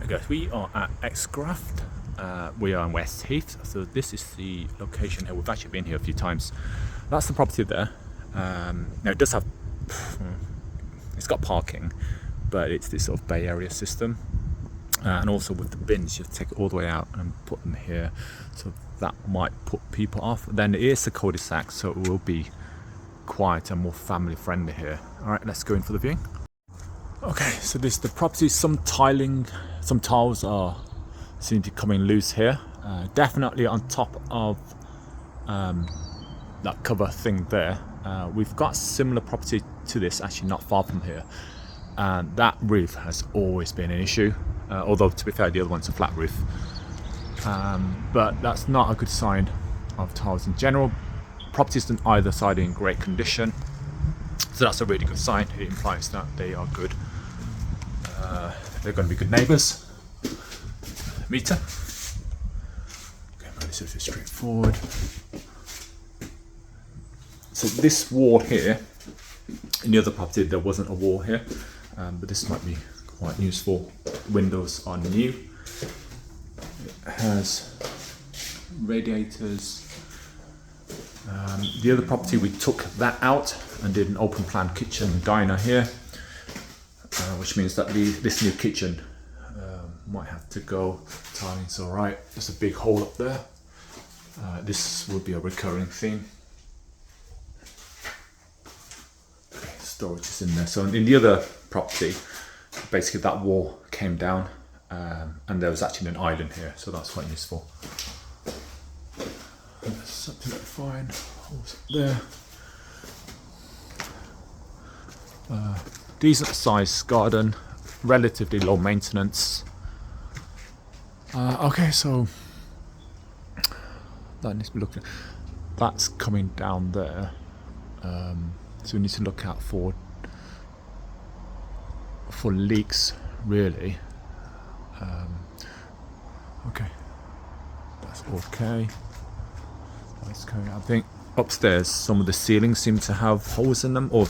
Guys, we are at Exgraft. We are in West Heath, so this is the location here. We've actually been here a few times. That's the property there. Now it does have, it's got parking, but it's this sort of Bay Area system. And also with the bins, you have to take it all the way out and put them here. So that might put people off. Then it is a cul-de-sac, so it will be quieter and more family friendly here. All right, let's go in for the viewing. Okay, so this is the property. Some tiles seem to be coming loose here. Definitely on top of that cover thing there. We've got similar property to this, actually not far from here, and that roof has always been an issue. Although to be fair, the other one's a flat roof, but that's not a good sign of tiles in general. Properties on either side are in great condition, so that's a really good sign. It implies that they are good. They're going to be good neighbours. Meter. Okay, relatively straightforward. So this wall here, in the other property there wasn't a wall here, but this might be quite useful. Windows are new. It has radiators. The other property, we took that out and did an open plan kitchen and diner here, which means that this new kitchen might have to go. Tiling's all right. There's a big hole up there. This will be a recurring theme. Okay, storage is in there. So in the other property, basically that wall came down, and there was actually an island here, so that's quite useful. That's absolutely fine. Holes up there. Decent sized garden, relatively low maintenance. Okay, so that needs to be looked at. That's coming down there, so we need to look out for leaks, really. Okay, that's okay. That's okay. I think upstairs some of the ceilings seem to have holes in them, or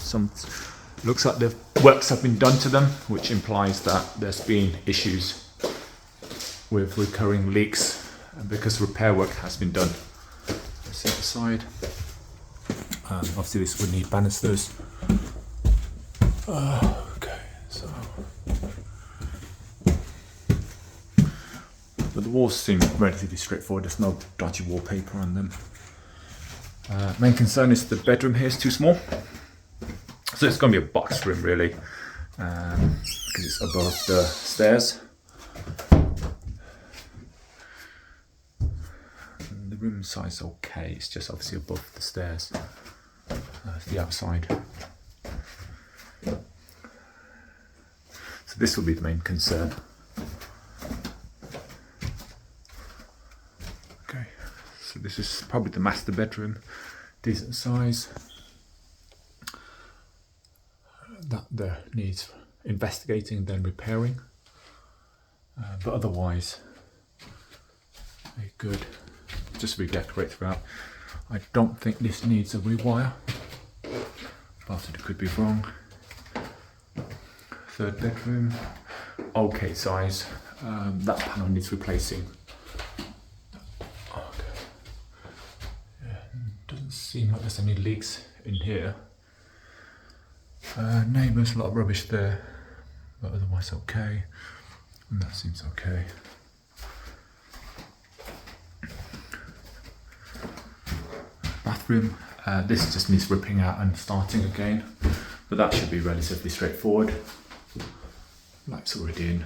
looks like the works have been done to them, which implies that there's been issues with recurring leaks because repair work has been done. Let's set aside. Obviously this would need banisters. Okay, so but the walls seem relatively straightforward. There's no dodgy wallpaper on them. Main concern is the bedroom here is too small, so it's going to be a box room really, because it's above the stairs. The room size okay, it's just obviously above the stairs. The outside. So this will be the main concern. Okay, so this is probably the master bedroom, decent size. That there needs investigating, then repairing, but otherwise very good. Just redecorate throughout. I don't think this needs a rewire, but it could be wrong. Third bedroom, okay size. That panel needs replacing. Okay. Yeah, doesn't seem like there's any leaks in here. Neighbours, a lot of rubbish there, but otherwise okay. And that seems okay. Bathroom, this just needs ripping out and starting again, but that should be relatively straightforward. Lights already in.